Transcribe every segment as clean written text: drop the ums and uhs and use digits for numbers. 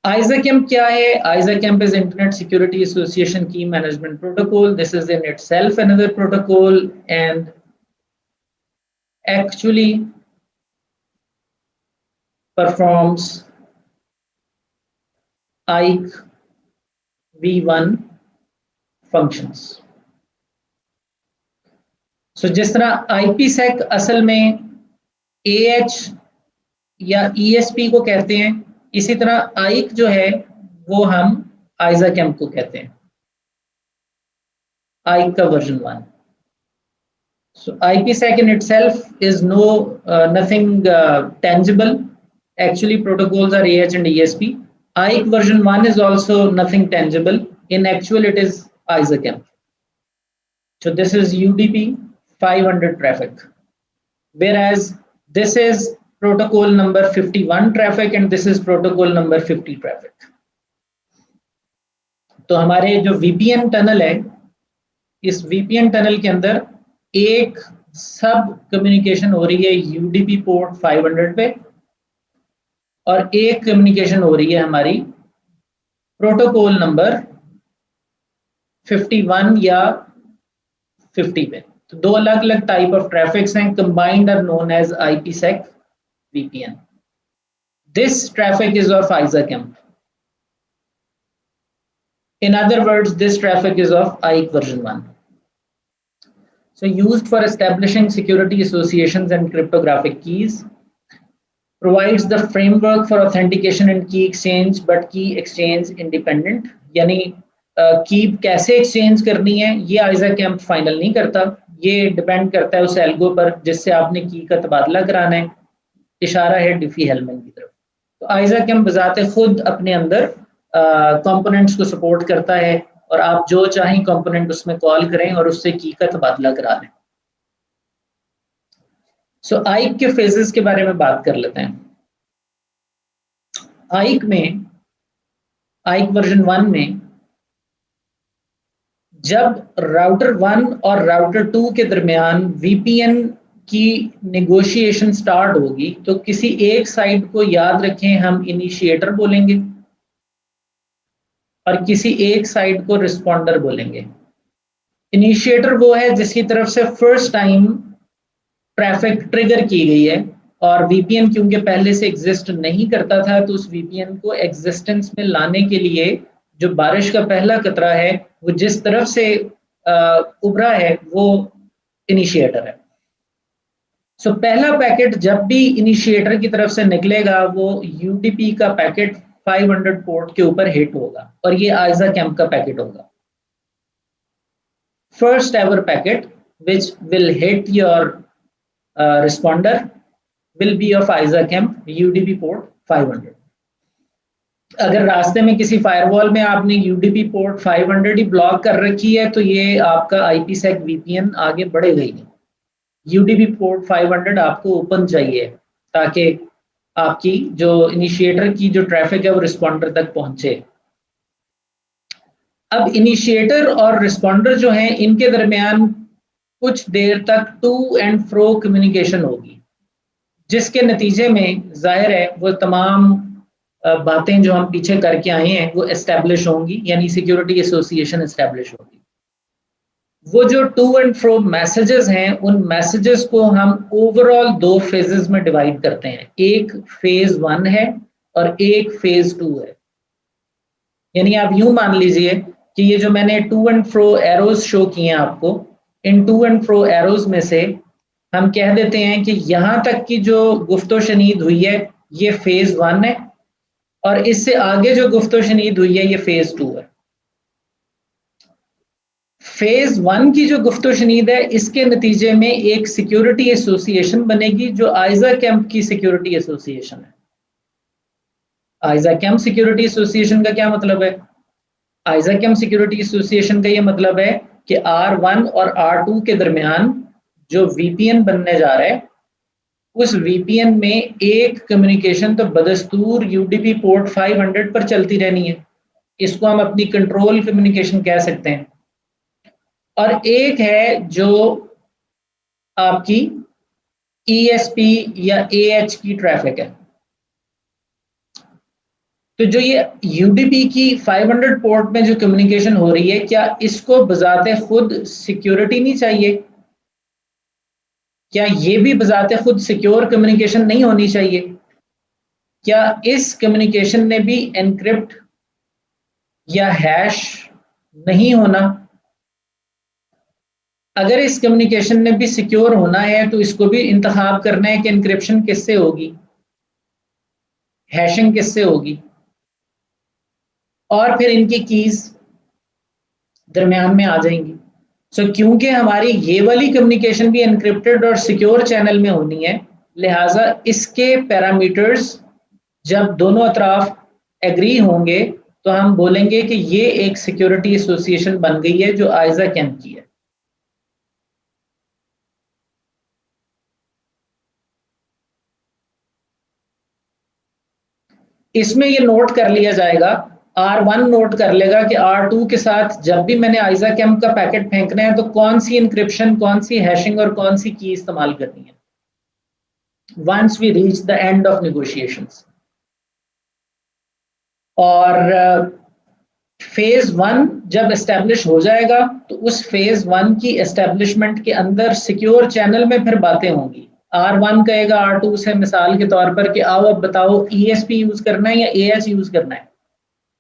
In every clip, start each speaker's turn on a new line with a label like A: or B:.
A: ISACAMP क्या है? ISACAMP is Internet Security Association Key Management Protocol. This is in itself another protocol and actually performs IKE v1 functions. So जिस तरह IPsec असल में AH या ESP को कहते हैं, इसी तरह IKE जो है वो हम ISACAMP को कहते हैं, IKE का version 1. So IPsec in itself is nothing tangible. Actually protocols are AH and ESP. IKE version 1 is also nothing tangible. In actual it is ISACAMP. So this is UDP 500 traffic, whereas this is protocol number 51 traffic and this is protocol number 50 traffic. तो हमारे जो VPN tunnel है, इस VPN tunnel के अंदर एक सब communication हो रही है UDP पोर्ट 500 पे और एक कम्युनिकेशन हो रही है हमारी प्रोटोकॉल नंबर 51 या 50 पे. तो दो अलग अलग टाइप ऑफ ट्रैफिक्स हैं, combined are known as IPsec VPN. This traffic is of ISACAMP. In other words, this traffic is of IKE version 1. So used for establishing security associations and cryptographic keys, provides the framework for authentication and key exchange, but key exchange independent. यानी की कैसे exchange करनी है ये ISACAMP final नहीं करता, ये depend करता है उस एल्गो पर जिससे आपने की का तबादला कराना है. इशारा है डिफी-हेलमैन की तरफ. तो ISACAMP बजाते खुद अपने अंदर कंपोनेंट्स को सपोर्ट करता है और आप जो चाहें कंपोनेंट उसमें कॉल करें और उससे की का तबादला करा लें. सो IKE के फेजेस के बारे में बात कर लेते हैं. IKE में, IKE वर्जन 1 में जब राउटर 1 और राउटर 2 के दरमियान VPN की नेगोशिएशन स्टार्ट होगी तो किसी एक साइड को याद रखें हम इनिशिएटर बोलेंगे और किसी एक साइड को रिस्पॉन्डर बोलेंगे. इनिशिएटर वो है जिसकी तरफ से फर्स्ट टाइम ट्रैफिक ट्रिगर की गई है और VPN क्योंकि पहले से एग्जिस्ट नहीं करता था तो उस VPN को एग्जिस्टेंस में लाने के लिए जो बारिश का पहला कतरा है वो जिस तरफ से उभरा है वो इनिशिएटर है. सो पहला पैकेट जब भी इनिशिएटर की तरफ से निकलेगा वो UDP का पैकेट 500 पोर्ट के ऊपर हिट होगा और ये ISACAMP का पैकेट होगा. First ever packet which will hit your responder will be of ISACAMP UDP port 500. अगर रास्ते में किसी फायरवॉल में आपने UDP पोर्ट 500 ही ब्लॉक कर रखी है तो ये आपका IPsec VPN आगे बढ़ेगा ही नहीं. UDP पोर्ट 500 आपको ओपन चाहिए ताकि आपकी जो इनिशिएटर की जो ट्रैफिक है वो रिस्पॉन्डर तक पहुंचे. अब इनिशिएटर और रिस्पॉन्डर जो हैं इनके दरमियान कुछ देर तक टू एंड फ्रो कम्युनिकेशन होगी जिसके नतीजे में जाहिर है वो तमाम बातें जो हम पीछे करके आए हैं वो एस्टेब्लिश होंगी, यानी सिक्योरिटी एसोसिएशन एस्टेब्लिश होगी. वो जो टू एंड फ्रो मैसेजेस हैं उन मैसेजेस को हम ओवरऑल दो फेजेस में डिवाइड करते हैं. एक फेज 1 है और एक फेज 2 है. यानी आप यूं मान लीजिए कि ये जो मैंने to and fro arrows show किए हैं आपको, इन टू एंड फ्रो एरोज में से हम कह देते हैं कि यहां तक की जो गुफ्तो शनीद हुई है ये फेज 1 है और इससे आगे जो गुफ्तो शनीद हुई है ये फेज 2 है. फेज 1 की जो गुफ्तो शनीद है इसके नतीजे में एक सिक्योरिटी एसोसिएशन बनेगी जो ISACAMP की सिक्योरिटी एसोसिएशन है. ISACAMP सिक्योरिटी एसोसिएशन का क्या मतलब है? ISACAMP सिक्योरिटी एसोसिएशन का ये मतलब है कि R1 और R2 के दरमियान जो VPN बनने जा रहा है उस VPN में एक कम्युनिकेशन तो बदस्तूर UDP पोर्ट 500 पर चलती रहनी है, इसको हम अपनी कंट्रोल कम्युनिकेशन कह सकते हैं. और एक है जो आपकी ESP या AH की ट्रैफिक है. तो जो ये यूडीपी की 500 पोर्ट में जो कम्युनिकेशन हो रही है, क्या इसको बजाते खुद सिक्योरिटी नहीं चाहिए? क्या ये भी बजाते खुद सिक्योर कम्युनिकेशन नहीं होनी चाहिए? क्या इस कम्युनिकेशन ने भी एनक्रिप्ट या हैश नहीं होना? अगर इस कम्युनिकेशन ने भी सिक्योर होना है तो इसको भी इंतखाब करना है कि एनक्रिप्शन किससे होगी, हैशिंग किससे होगी, और फिर इनकी कीज दरमियान में आ जाएंगी। सो क्योंकि हमारी ये वाली कम्युनिकेशन भी एनक्रिप्टेड और सिक्योर चैनल में होनी है, लिहाजा इसके पैरामीटर्स जब दोनों अतराफ एग्री होंगे तो हम बोलेंगे कि ये एक सिक्योरिटी एसोसिएशन बन गई है जो आइजा कैंप की है। इसमें ये नोट कर लिया जाएगा, R1 नोट कर लेगा कि R2 के साथ जब भी मैंने आइजा कैम्प का पैकेट फेंकना है तो कौन सी इंक्रिप्शन, कौन सी हैशिंग और कौन सी की इस्तेमाल करनी है once we reach the end of negotiations. और फेज 1 जब एस्टेब्लिश हो जाएगा तो उस फेज 1 की एस्टेब्लिशमेंट के अंदर सिक्योर चैनल में फिर बातें होंगी। R1 कहेगा R2 से मिसाल के तौर पर कि आओ अब बताओ ESP यूज करना है या AH यूज करना है।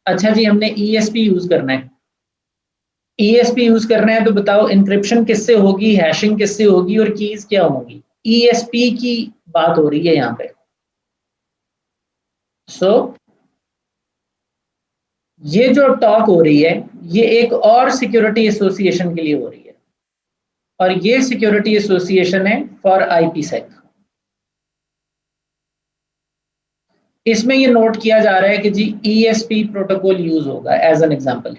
A: अच्छा जी, हमने ESP यूज करना है। ESP यूज करना है तो बताओ इंक्रिप्शन किससे होगी, हैशिंग किससे होगी और कीज क्या होंगी। ESP की बात हो रही है यहाँ पे। सो ये जो टॉक हो रही है ये एक और सिक्योरिटी एसोसिएशन के लिए हो रही है, और ये सिक्योरिटी एसोसिएशन है फॉर IPsec। इसमें ये नोट किया जा रहा है कि जी ESP प्रोटोकॉल यूज होगा as an example.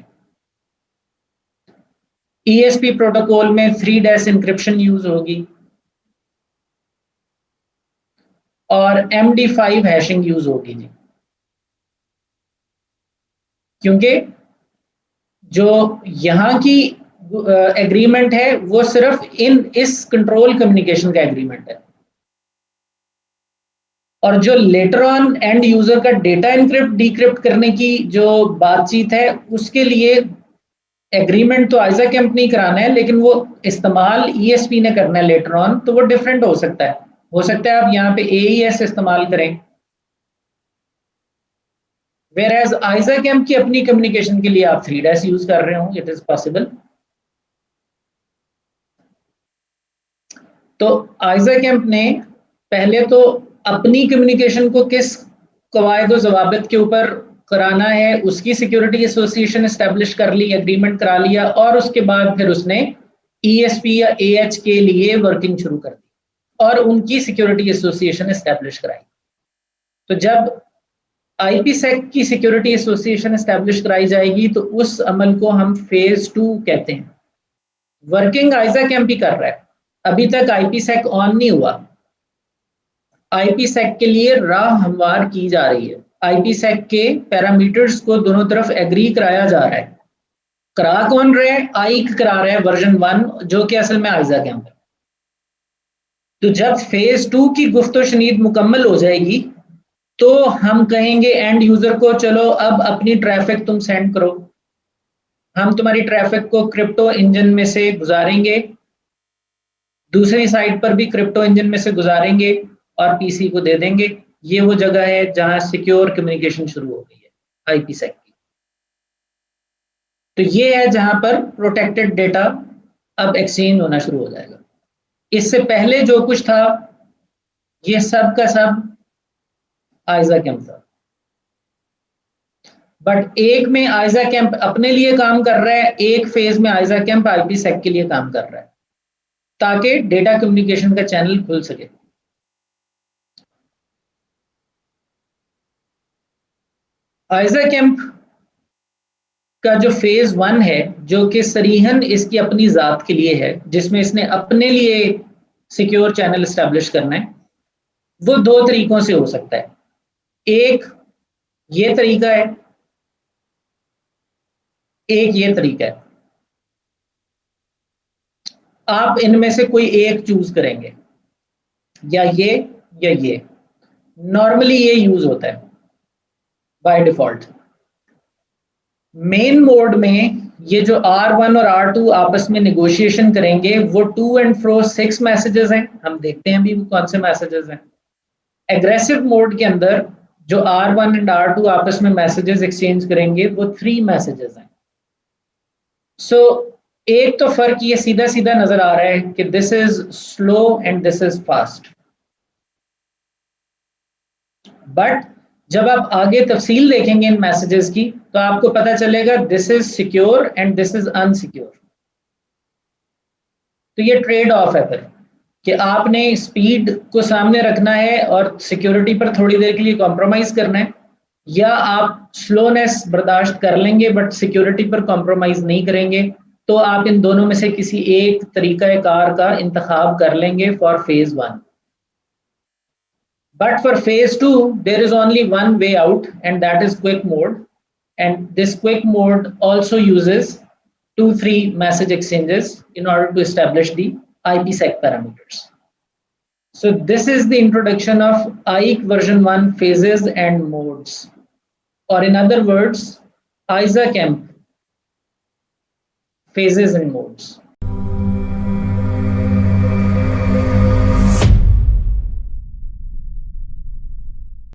A: ESP protocol में 3 डैश इंक्रिप्शन यूज होगी और MD5 हैशिंग यूज होगी जी, क्योंकि जो यहाँ की एग्रीमेंट है वो सिर्फ इस कंट्रोल कम्युनिकेशन का एग्रीमेंट है, और जो लेटर ऑन एंड यूजर का डेटा इनक्रिप्ट डिक्रिप्ट करने की जो बातचीत है उसके लिए एग्रीमेंट तो आइजा कैंप नहीं कराना है, लेकिन वो इस्तेमाल ESP ने करना है लेटर ऑन, तो वो डिफरेंट हो सकता है। हो सकता है आप यहाँ पे AES इस्तेमाल करें, वेयर एज आइजा कैंप की अपनी कम्युनिकेशन के लिए आप 3 डैश यूज कर रहे हो, इट इज पॉसिबल। तो आइजा कैंप ने पहले तो अपनी कम्युनिकेशन को किस कवायद व जवाबित के ऊपर कराना है उसकी सिक्योरिटी एसोसिएशन एस्टेब्लिश कर ली, एग्रीमेंट करा लिया, और उसके बाद फिर उसने ESP या AH के लिए वर्किंग शुरू कर दी और उनकी सिक्योरिटी एसोसिएशन एस्टेब्लिश कराई। तो जब IPsec की सिक्योरिटी एसोसिएशन एस्टेब्लिश कराई जाएगी तो उस अमल को हम फेज 2 कहते हैं। वर्किंग आइजा कैंप ही कर रहा है, अभी तक IPsec ऑन नहीं हुआ। IPsec के लिए राह हमवार की जा रही है, IPsec के पैरामीटर्स को दोनों तरफ एग्री कराया जा रहा है। करा कौन रहे हैं? आइक करा रहे हैं वर्जन 1, जो कि असल में आइजा कैंप है। तो जब फेज 2 की गुफ्तो शनीद मुकम्मल हो जाएगी तो हम कहेंगे एंड यूजर को, चलो अब अपनी ट्रैफिक तुम सेंड करो, हम तुम्हारी ट्रैफिक को क्रिप्टो इंजन में से गुजारेंगे, दूसरी साइड पर भी क्रिप्टो इंजन में से गुजारेंगे और PC को दे देंगे। ये वो जगह है जहां सिक्योर कम्युनिकेशन शुरू हो गई है IPsec की। तो ये है जहां पर प्रोटेक्टेड डेटा अब एक्सचेंज होना शुरू हो जाएगा। इससे पहले जो कुछ था ये सब का सब आइजा कैंप था, बट एक में आइजा कैंप अपने लिए काम कर रहा है, एक फेज में आइजा कैंप IPsec के लिए काम कर रहा है ताकि डेटा कम्युनिकेशन का चैनल खुल सके। आइजा कैंप का जो फेज 1 है, जो कि सरीहन इसकी अपनी जात के लिए है, जिसमें इसने अपने लिए सिक्योर चैनल एस्टेब्लिश करना है, वो 2 तरीकों से हो सकता है। एक ये तरीका है, एक ये तरीका है। आप इनमें से कोई एक चूज करेंगे, या ये या ये। नॉर्मली ये यूज होता है। By default. मेन मोड में ये जो R1 और R2 आपस में नेगोशिएशन करेंगे वो टू एंड फ्रो 6 मैसेजेस हैं, हम देखते हैं अभी वो कौन से मैसेजेस हैं। एग्रेसिव मोड के अंदर जो R1 एंड R2 आपस में मैसेजेस एक्सचेंज करेंगे वो 3 मैसेजेस हैं। सो एक तो फर्क ये सीधा सीधा नजर आ रहा है कि this is slow and this is fast, but जब आप आगे तफसील देखेंगे इन मैसेजेस की तो आपको पता चलेगा this is secure and this is unsecure. तो ये ट्रेड ऑफ है फिर कि आपने स्पीड को सामने रखना है और सिक्योरिटी पर थोड़ी देर के लिए कॉम्प्रोमाइज करना है, या आप स्लोनेस बर्दाश्त कर लेंगे बट सिक्योरिटी पर कॉम्प्रोमाइज नहीं करेंगे। तो आप इन दोनों में से किसी एक तरीका कार का इंतखाब कर लेंगे for phase 1। But for phase 2, there is only one way out, and that is quick mode. And this quick mode also uses 2-3 message exchanges in order to establish the IPsec parameters. So this is the introduction of IEC version 1 phases and modes, or in other words, ISACamp phases and modes.